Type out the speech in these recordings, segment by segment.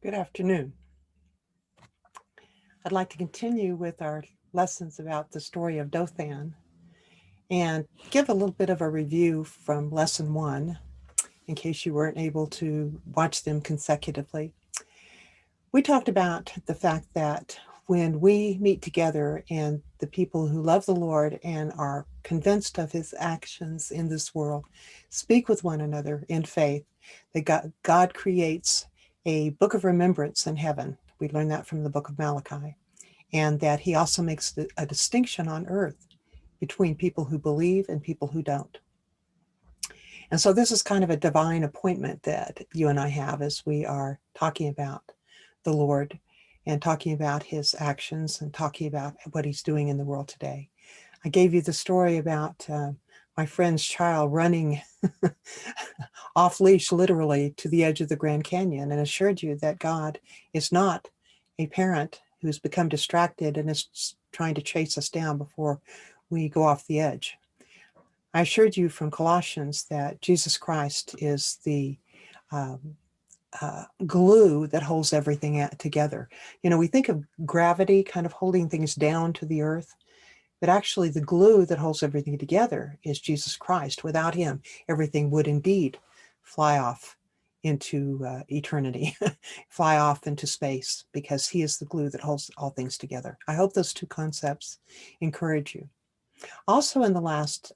Good afternoon. I'd like to continue with our lessons about the story of Dothan and give a little bit of a review from lesson 1 in case you weren't able to watch them consecutively. We talked about the fact that when we meet together and the people who love the Lord and are convinced of his actions in this world speak with one another in faith, that God creates a book of remembrance in heaven. We learn that from the book of Malachi. And that he also makes a distinction on earth between people who believe and people who don't. And so this is kind of a divine appointment that you and I have as we are talking about the Lord and talking about his actions and talking about what he's doing in the world today. I gave you the story about my friend's child running off leash, literally, to the edge of the Grand Canyon, and assured you that God is not a parent who's become distracted and is trying to chase us down before we go off the edge. I assured you from Colossians that Jesus Christ is the glue that holds everything together. You know, we think of gravity kind of holding things down to the earth, but actually the glue that holds everything together is Jesus Christ. Without him, everything would indeed fly off into eternity, fly off into space, because he is the glue that holds all things together. I hope those two concepts encourage you. Also, in the last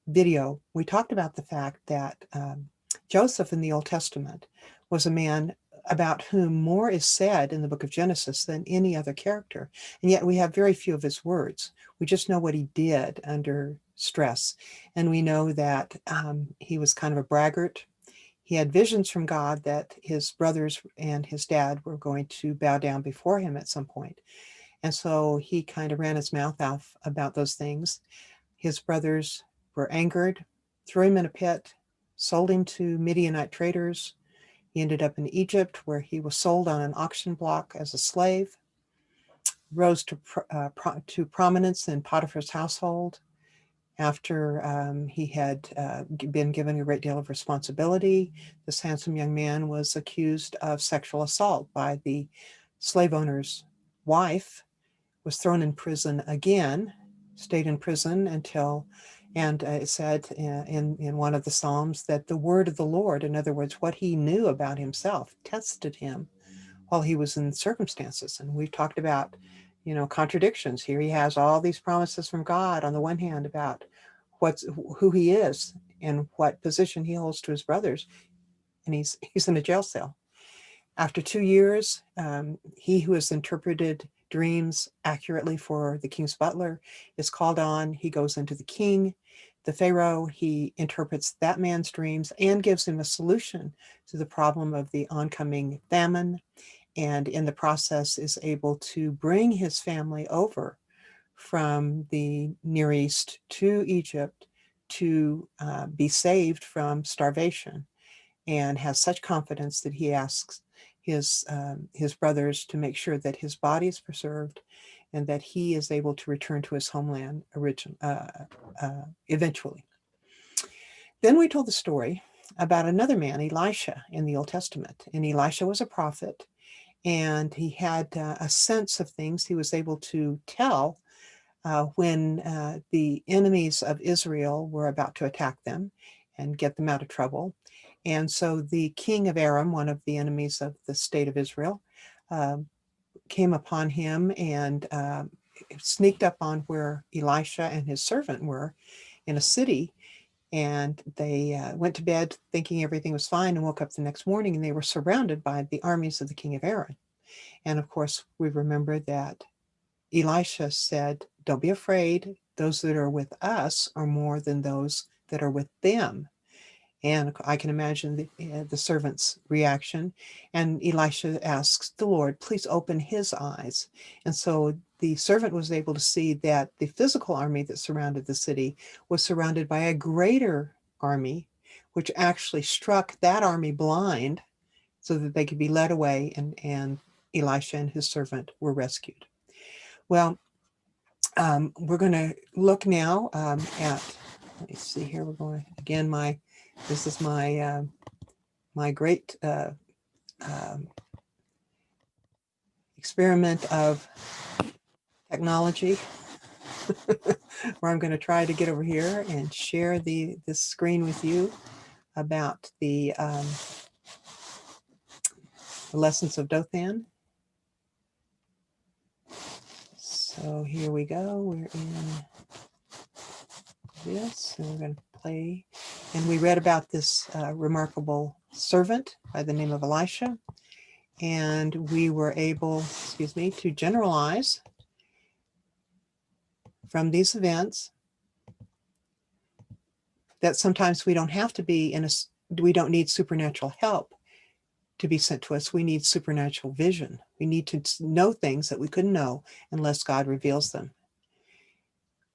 video, we talked about the fact that Joseph in the Old Testament was a man about whom more is said in the book of Genesis than any other character. And yet we have very few of his words. We just know what he did under stress. And we know that he was kind of a braggart. He had visions from God that his brothers and his dad were going to bow down before him at some point. And so he kind of ran his mouth off about those things. His brothers were angered, threw him in a pit, sold him to Midianite traders. He ended up in Egypt, where he was sold on an auction block as a slave, rose to prominence in Potiphar's household after he had been given a great deal of responsibility. This handsome young man was accused of sexual assault by the slave owner's wife, was thrown in prison again, stayed in prison until, and it said in one of the Psalms that the word of the Lord, in other words, what he knew about himself, tested him while he was in circumstances. And we've talked about, you know, contradictions. Here he has all these promises from God on the one hand about who he is and what position he holds to his brothers, and he's in a jail cell. After 2 years, he who has interpreted dreams accurately for the king's butler is called on. He goes into the king, the Pharaoh. He interprets that man's dreams and gives him a solution to the problem of the oncoming famine, and in the process is able to bring his family over from the Near East to Egypt to be saved from starvation, and has such confidence that he asks his brothers to make sure that his body is preserved and that he is able to return to his homeland eventually. Then we told the story about another man, Elisha, in the Old Testament. And Elisha was a prophet, and he had a sense of things. He was able to tell when the enemies of Israel were about to attack them and get them out of trouble. And so the king of Aram, one of the enemies of the state of Israel, came upon him and sneaked up on where Elisha and his servant were in a city. And they went to bed thinking everything was fine and woke up the next morning, and they were surrounded by the armies of the king of Aram. And of course, we remember that Elisha said, "Don't be afraid. Those that are with us are more than those that are with them." And I can imagine the servant's reaction. And Elisha asks the Lord, please open his eyes. And so the servant was able to see that the physical army that surrounded the city was surrounded by a greater army, which actually struck that army blind so that they could be led away, and Elisha and his servant were rescued. Well, we're going to look now at, let me see here, we're going, again, this is my my great experiment of technology where I'm going to try to get over here and share this screen with you about the lessons of Dothan. So here we go. We're in this, and we're going to play. And we read about this remarkable servant by the name of Elisha. And we were able, to generalize from these events that sometimes we don't have to be we don't need supernatural help to be sent to us. We need supernatural vision. We need to know things that we couldn't know unless God reveals them.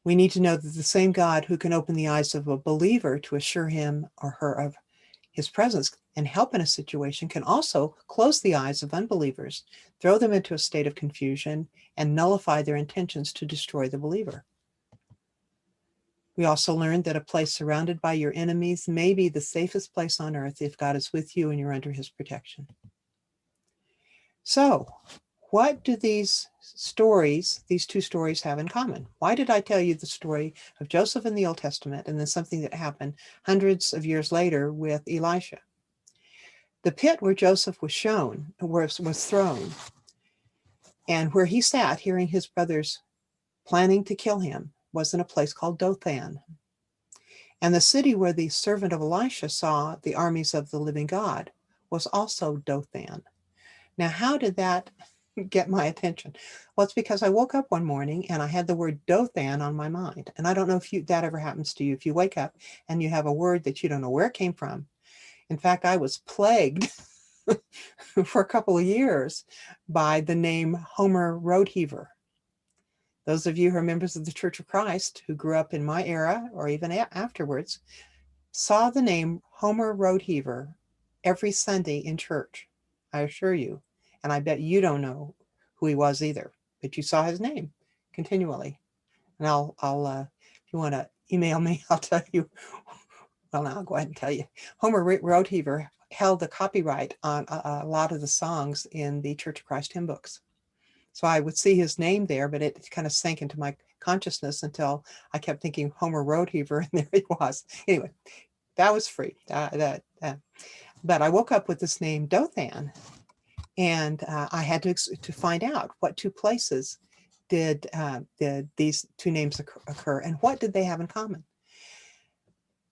We need to know that the same God who can open the eyes of a believer to assure him or her of his presence and help in a situation can also close the eyes of unbelievers, throw them into a state of confusion, and nullify their intentions to destroy the believer. We also learned that a place surrounded by your enemies may be the safest place on earth if God is with you and you're under his protection. So, what do these two stories have in common? Why did I tell you the story of Joseph in the Old Testament and then something that happened hundreds of years later with Elisha? The pit where Joseph was thrown, and where he sat hearing his brothers planning to kill him, was in a place called Dothan. And the city where the servant of Elisha saw the armies of the living God was also Dothan. Now, how did that get my attention? Well, it's because I woke up one morning and I had the word Dothan on my mind. And I don't know if that ever happens to you. If you wake up and you have a word that you don't know where it came from. In fact, I was plagued for a couple of years by the name Homer Roadheaver. Those of you who are members of the Church of Christ who grew up in my era or even afterwards saw the name Homer Roadheaver every Sunday in church, I assure you. And I bet you don't know who he was either, but you saw his name continually. And I'll if you want to email me, I'll tell you. Well, now I'll go ahead and tell you. Homer Roadheaver held the copyright on a lot of the songs in the Church of Christ hymn books. So I would see his name there, but it kind of sank into my consciousness until I kept thinking Homer Roadheaver, and there he was. Anyway, that was free. But I woke up with this name Dothan, and I had to find out what two places did these two names occur, and what did they have in common.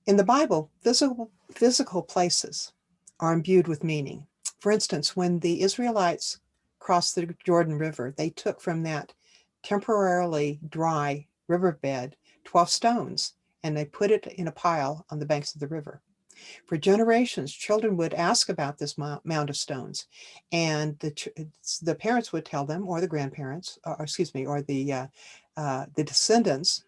In the Bible, physical places are imbued with meaning. For instance, when the Israelites crossed the Jordan River, they took from that temporarily dry riverbed 12 stones, and they put it in a pile on the banks of the river. For generations, children would ask about this mound of stones, and the parents would tell them, or the grandparents, or the descendants,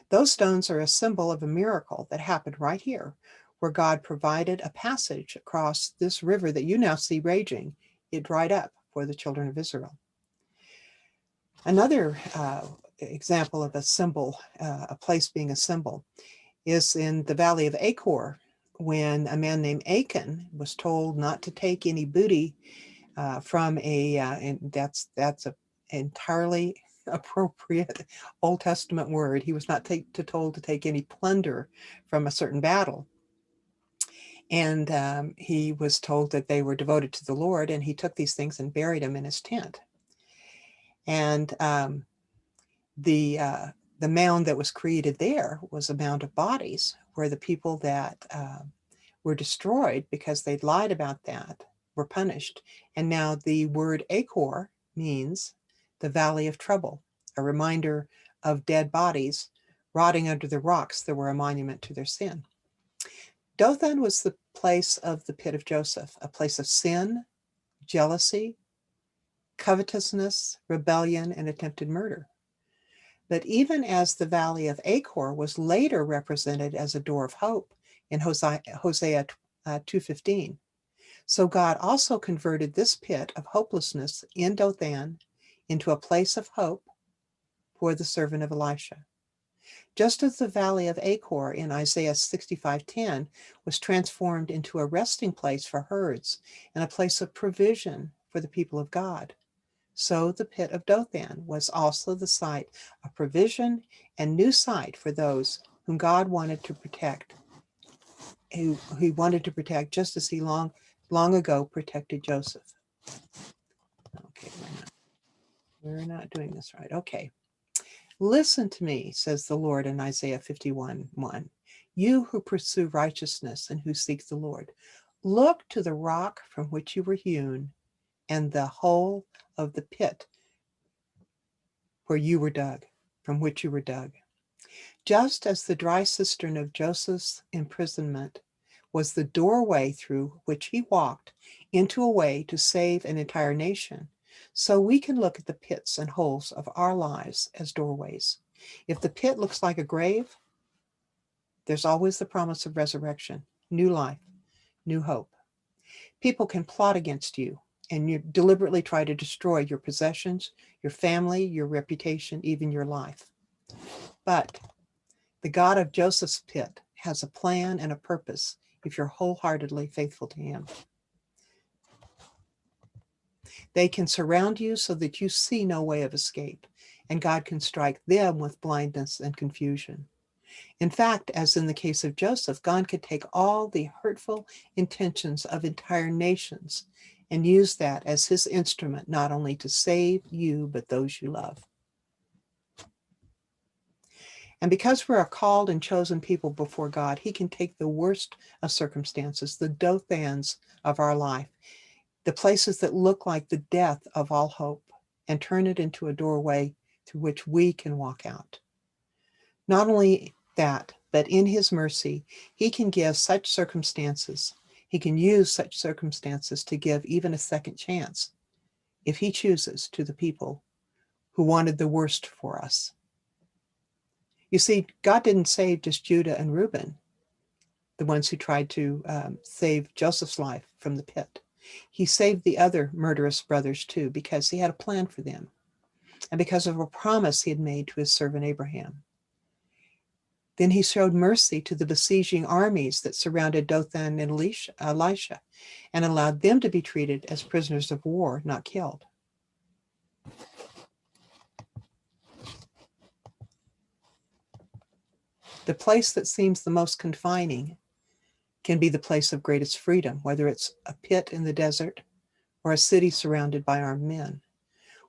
those stones are a symbol of a miracle that happened right here, where God provided a passage across this river that you now see raging. It dried up for the children of Israel. Another example of a symbol, a place being a symbol, is in the Valley of Achor, when a man named Achan was told not to take any booty from and that's a entirely appropriate Old Testament word. He was not told to take any plunder from a certain battle. And he was told that they were devoted to the Lord, and he took these things and buried them in his tent. And the mound that was created there was a mound of bodies, where the people that were destroyed because they'd lied about that were punished. And now the word Achor means the valley of trouble, a reminder of dead bodies rotting under the rocks that were a monument to their sin. Dothan was the place of the pit of Joseph, a place of sin, jealousy, covetousness, rebellion, and attempted murder. But even as the valley of Achor was later represented as a door of hope in Hosea 2:15, so God also converted this pit of hopelessness in Dothan into a place of hope for the servant of Elisha. Just as the valley of Achor in Isaiah 65:10 was transformed into a resting place for herds and a place of provision for the people of God, So the pit of Dothan was also the site of provision and new sight for those whom God wanted to protect, who he wanted to protect just as he long ago protected Joseph. Okay, we're not doing this right. Okay. Listen to me, says the Lord in Isaiah 51:1. You who pursue righteousness and who seek the Lord, look to the rock from which you were hewn and the hole of the pit where you were dug, from which you were dug. Just as the dry cistern of Joseph's imprisonment was the doorway through which he walked into a way to save an entire nation, so we can look at the pits and holes of our lives as doorways. If the pit looks like a grave, there's always the promise of resurrection, new life, new hope. People can plot against you and you deliberately try to destroy your possessions, your family, your reputation, even your life. But the God of Joseph's pit has a plan and a purpose if you're wholeheartedly faithful to him. They can surround you so that you see no way of escape, and God can strike them with blindness and confusion. In fact, as in the case of Joseph, God could take all the hurtful intentions of entire nations and use that as his instrument, not only to save you, but those you love. And because we're a called and chosen people before God, he can take the worst of circumstances, the Dothans of our life, the places that look like the death of all hope, and turn it into a doorway through which we can walk out. Not only that, but in his mercy, he can give such circumstances, he can use such circumstances to give even a second chance, if he chooses, to the people who wanted the worst for us. You see, God didn't save just Judah and Reuben, the ones who tried to save Joseph's life from the pit. He saved the other murderous brothers too, because he had a plan for them and because of a promise he had made to his servant Abraham. Then he showed mercy to the besieging armies that surrounded Dothan and Elisha and allowed them to be treated as prisoners of war, not killed. The place that seems the most confining can be the place of greatest freedom, whether it's a pit in the desert or a city surrounded by armed men.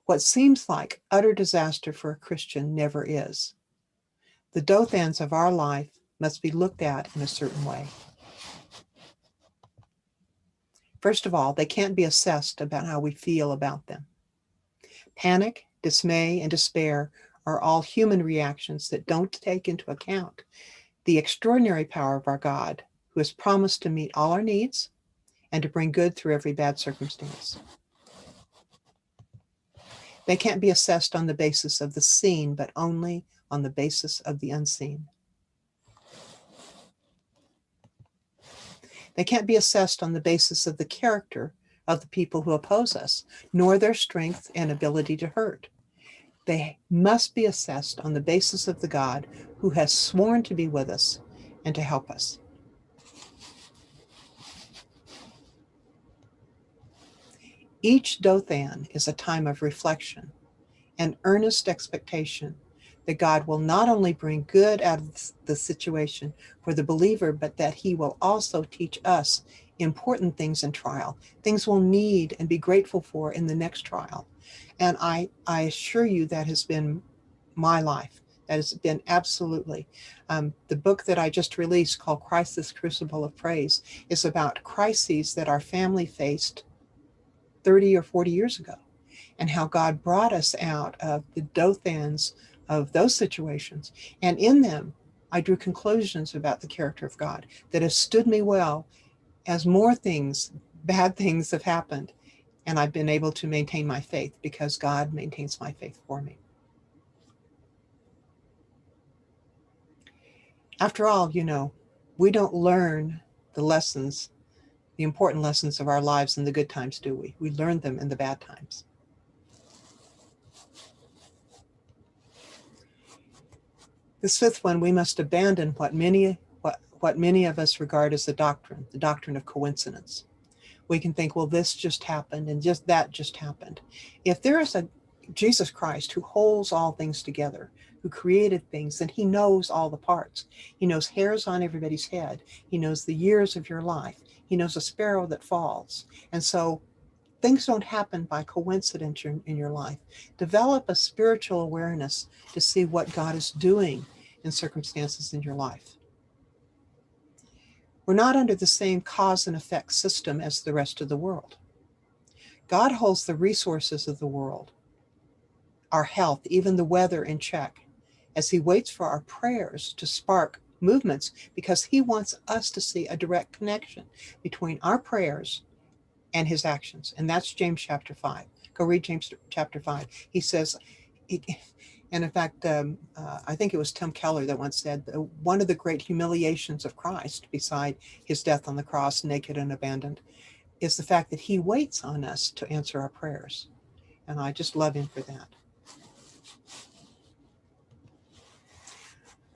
What seems like utter disaster for a Christian never is. The Dothans of our life must be looked at in a certain way. First of all, they can't be assessed about how we feel about them. Panic, dismay, and despair are all human reactions that don't take into account the extraordinary power of our God, who has promised to meet all our needs and to bring good through every bad circumstance. They can't be assessed on the basis of the seen, but only on the basis of the unseen. They can't be assessed on the basis of the character of the people who oppose us, nor their strength and ability to hurt. They must be assessed on the basis of the God who has sworn to be with us and to help us. Each Dothan is a time of reflection and earnest expectation that God will not only bring good out of the situation for the believer, but that he will also teach us important things in trial, things we'll need and be grateful for in the next trial. And I assure you that has been my life. That has been absolutely. The book that I just released called Crisis Crucible of Praise is about crises that our family faced 30 or 40 years ago, and how God brought us out of the Dothans of those situations. And in them, I drew conclusions about the character of God that have stood me well as more things, bad things have happened. And I've been able to maintain my faith because God maintains my faith for me. After all, we don't learn the lessons, the important lessons of our lives in the good times, do we? We learn them in the bad times. This fifth one, we must abandon what many of us regard as the doctrine of coincidence. We can think, well, this just happened and just that just happened. If there is a Jesus Christ who holds all things together, who created things, then he knows all the parts. He knows hairs on everybody's head. He knows the years of your life. He knows a sparrow that falls. And so things don't happen by coincidence in your life. Develop a spiritual awareness to see what God is doing in circumstances in your life. We're not under the same cause and effect system as the rest of the world. God holds the resources of the world, our health, even the weather in check, as he waits for our prayers to spark movements, because he wants us to see a direct connection between our prayers and his actions. And that's James chapter 5. Go read James chapter 5. He says, and in fact, I think it was Tim Keller that once said, one of the great humiliations of Christ, beside his death on the cross, naked and abandoned, is the fact that he waits on us to answer our prayers. And I just love him for that.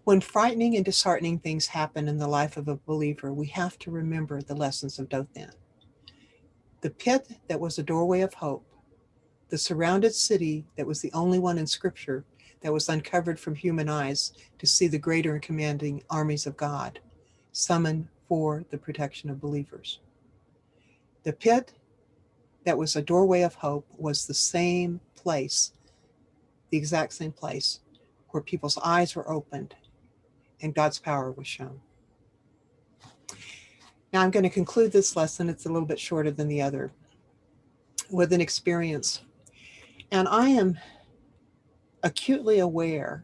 When frightening and disheartening things happen in the life of a believer, we have to remember the lessons of Dothan. The pit that was a doorway of hope, the surrounded city that was the only one in Scripture that was uncovered from human eyes to see the greater and commanding armies of God summoned for the protection of believers. The pit that was a doorway of hope was the same place, the exact same place, where people's eyes were opened and God's power was shown. Now I'm going to conclude this lesson, it's a little bit shorter than the other, with an experience. And I am acutely aware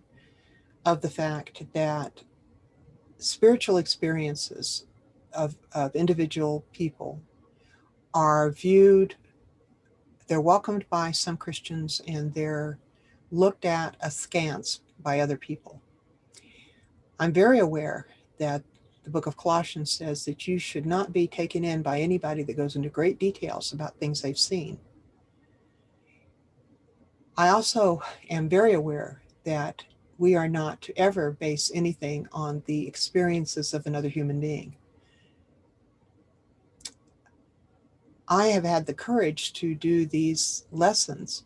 of the fact that spiritual experiences of individual people are viewed, they're welcomed by some Christians, and they're looked at askance by other people. I'm very aware that the book of Colossians says that you should not be taken in by anybody that goes into great details about things they've seen. I also am very aware that we are not to ever base anything on the experiences of another human being. I have had the courage to do these lessons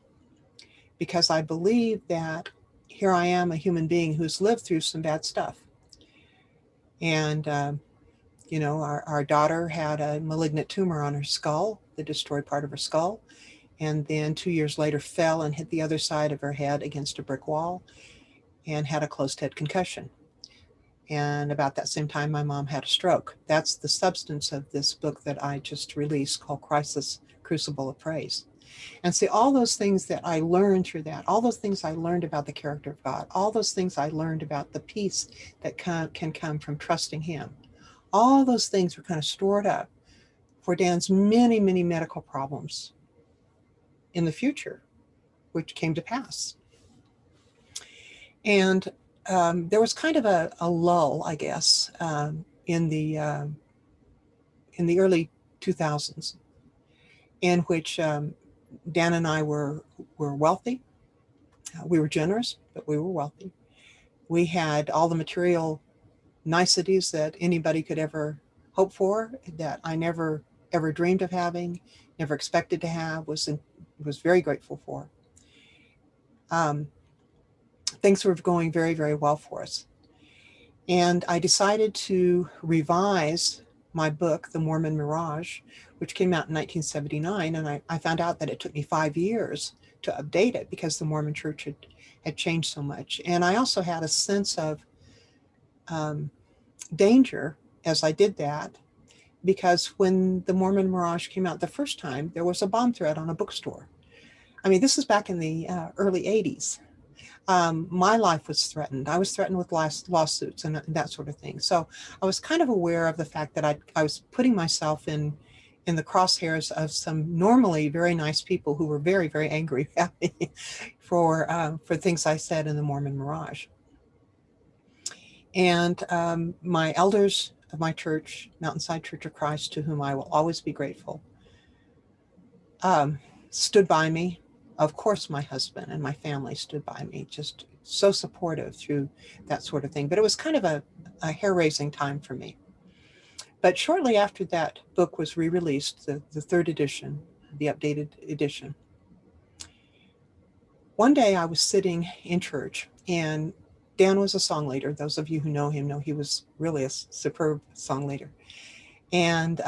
because I believe that here I am, a human being who's lived through some bad stuff. And, our daughter had a malignant tumor on her skull that destroyed part of her skull. And then 2 years later fell and hit the other side of her head against a brick wall and had a closed head concussion. And about that same time, my mom had a stroke. That's the substance of this book that I just released called Crisis, Crucible of Praise. And see, all those things that I learned through that, all those things I learned about the character of God, all those things I learned about the peace that can come from trusting him, all those things were kind of stored up for Dan's many, many medical problems in the future, which came to pass. And there was kind of a lull, I guess, in the early 2000s, in which Dan and I were wealthy. We were generous, but we were wealthy. We had all the material niceties that anybody could ever hope for, that I never ever dreamed of having, never expected to have, was very grateful for. Things were going very, very well for us. And I decided to revise my book, The Mormon Mirage, which came out in 1979. And I found out that it took me 5 years to update it because the Mormon Church had changed so much. And I also had a sense of danger as I did that, because when The Mormon Mirage came out the first time, there was a bomb threat on a bookstore. I mean, this is back in the early 80s. My life was threatened. I was threatened with lawsuits and that sort of thing. So I was kind of aware of the fact that I was putting myself in the crosshairs of some normally very nice people who were very, very angry at me for things I said in the Mormon Mirage. And my elders of my church, Mountainside Church of Christ, to whom I will always be grateful, stood by me. Of course, my husband and my family stood by me, just so supportive through that sort of thing. But it was kind of a hair-raising time for me. But shortly after that book was re-released, the third edition, the updated edition, one day I was sitting in church, and Dan was a song leader. Those of you who know him know he was really a superb song leader. And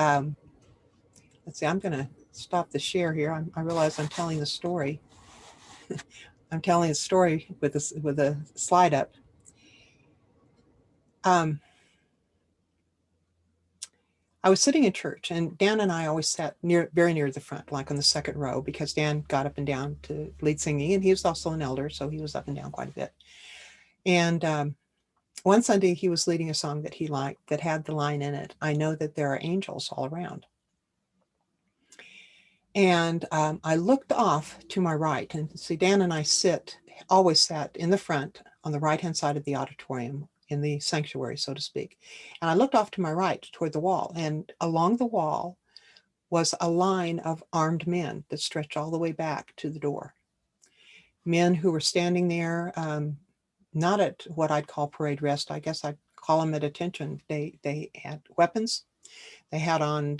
let's see, I'm going to stop the share here. I realize I'm telling the story. I'm telling a story with a slide up. I was sitting in church, and Dan and I always sat very near the front, like on the second row, because Dan got up and down to lead singing, and he was also an elder, so he was up and down quite a bit. And one Sunday, he was leading a song that he liked that had the line in it, "I know that there are angels all around." And I looked off to my right, and see, Dan and I always sat in the front on the right-hand side of the auditorium, in the sanctuary, so to speak. And I looked off to my right toward the wall, and along the wall was a line of armed men that stretched all the way back to the door. Men who were standing there, not at what I'd call parade rest. I guess I'd call them at attention. They had weapons. They had on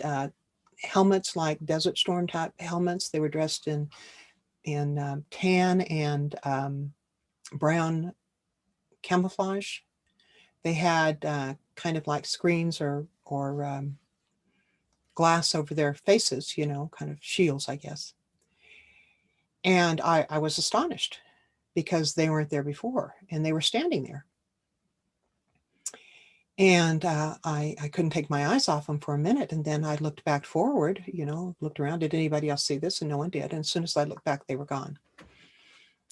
helmets, like Desert Storm type helmets. They were dressed in tan and brown camouflage. They had kind of like screens or glass over their faces, kind of shields, I guess. And I was astonished because they weren't there before, and they were standing there. And I couldn't take my eyes off them for a minute. And then I looked back forward, looked around. Did anybody else see this? And no one did. And as soon as I looked back, they were gone.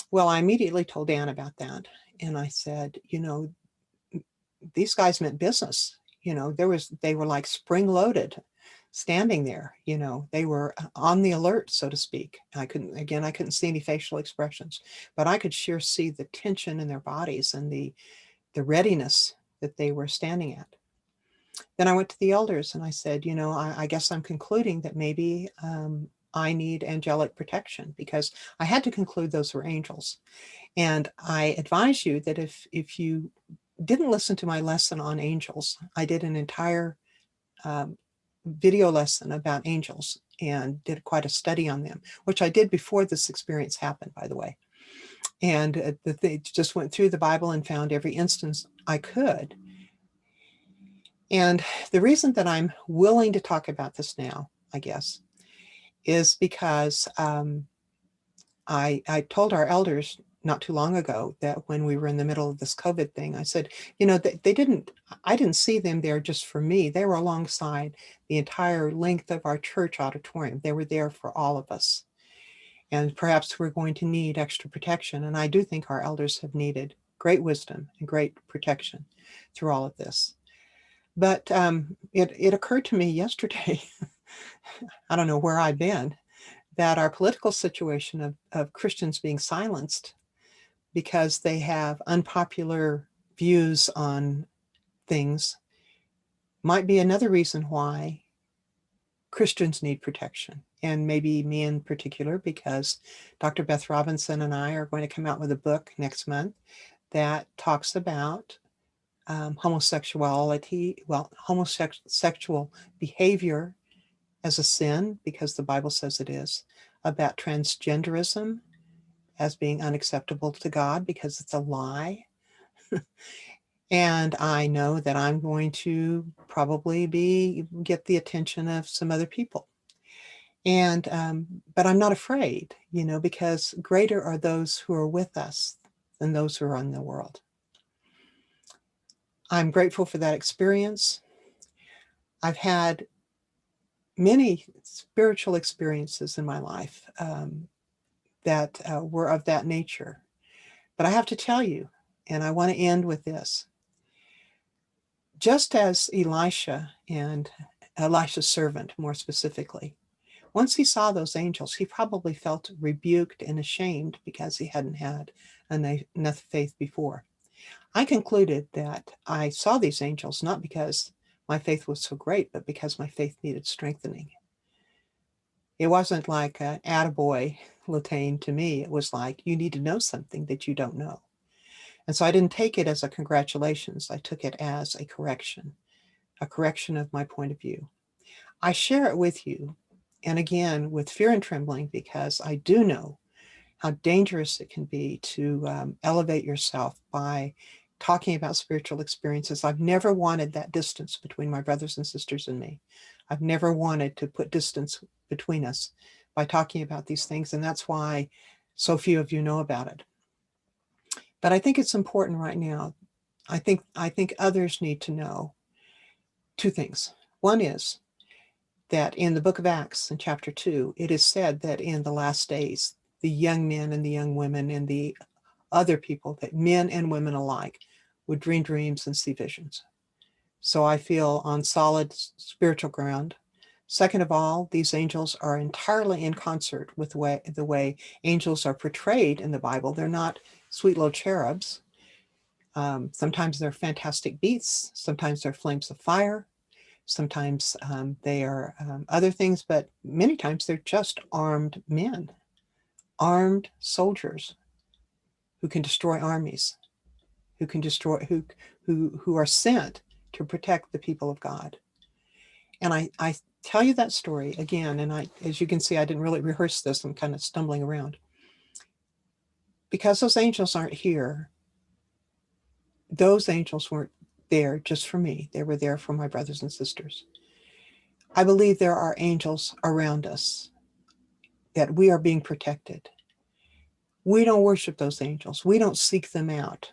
Well, I immediately told Dan about that. And I said, these guys meant business. They were like spring loaded, standing there. They were on the alert, so to speak. I couldn't see any facial expressions, but I could sure see the tension in their bodies and the readiness that they were standing at. Then I went to the elders and I said, I guess I'm concluding that maybe I need angelic protection, because I had to conclude those were angels. And I advise you that if you didn't listen to my lesson on angels, I did an entire video lesson about angels and did quite a study on them, which I did before this experience happened, by the way. And just went through the Bible and found every instance I could. And the reason that I'm willing to talk about this now, I guess, is because I told our elders not too long ago that when we were in the middle of this COVID thing, I said, I didn't see them there just for me. They were alongside the entire length of our church auditorium. They were there for all of us. And perhaps we're going to need extra protection. And I do think our elders have needed great wisdom and great protection through all of this. But it occurred to me yesterday, I don't know where I've been, that our political situation of Christians being silenced because they have unpopular views on things might be another reason why Christians need protection. And maybe me in particular, because Dr. Beth Robinson and I are going to come out with a book next month that talks about homosexual behavior as a sin, because the Bible says it is, about transgenderism as being unacceptable to God because it's a lie. And I know that I'm going to probably get the attention of some other people. And but I'm not afraid, because greater are those who are with us than those who are in the world. I'm grateful for that experience. I've had many spiritual experiences in my life that were of that nature. But I have to tell you, and I want to end with this, just as Elisha and Elisha's servant, more specifically, once he saw those angels, he probably felt rebuked and ashamed because he hadn't had enough faith before. I concluded that I saw these angels not because my faith was so great, but because my faith needed strengthening. It wasn't like an attaboy, Latayne, to me. It was like, you need to know something that you don't know. And so I didn't take it as a congratulations. I took it as a correction. a correction of my point of view. I share it with you, and again, with fear and trembling, because I do know how dangerous it can be to elevate yourself by talking about spiritual experiences. I've never wanted that distance between my brothers and sisters and me. I've never wanted to put distance between us by talking about these things, and that's why so few of you know about it. But I think it's important right now. I think others need to know two things. One is that in the book of Acts in chapter 2, it is said that in the last days, the young men and the young women and the other people, that men and women alike, would dream dreams and see visions. So I feel on solid spiritual ground. Second of all, these angels are entirely in concert with the way angels are portrayed in the Bible. They're not sweet little cherubs. Sometimes they're fantastic beasts. Sometimes they're flames of fire. Sometimes they are other things, but many times they're just armed men, armed soldiers who can destroy armies, who can destroy, who are sent to protect the people of God. And I tell you that story again, and as you can see, I didn't really rehearse this. I'm kind of stumbling around. Because those angels aren't here, those angels weren't there just for me. They were there for my brothers and sisters. I believe there are angels around us, that we are being protected. We don't worship those angels. We don't seek them out.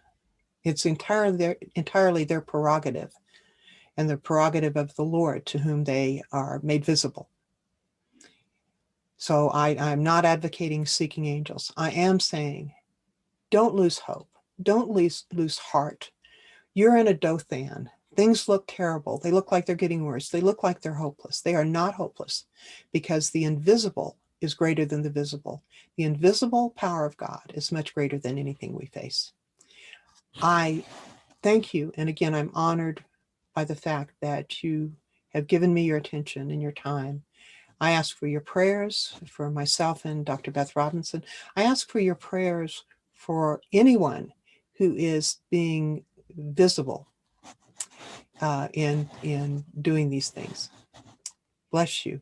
It's entirely their prerogative, and the prerogative of the Lord, to whom they are made visible. So I'm not advocating seeking angels. I am saying, don't lose hope. Don't lose heart. You're in a Dothan. Things look terrible. They look like they're getting worse. They look like they're hopeless. They are not hopeless, because the invisible is greater than the visible. The invisible power of God is much greater than anything we face. I thank you. And again, I'm honored by the fact that you have given me your attention and your time. I ask for your prayers for myself and Dr. Beth Robinson. I ask for your prayers for anyone who is being visible in doing these things. Bless you.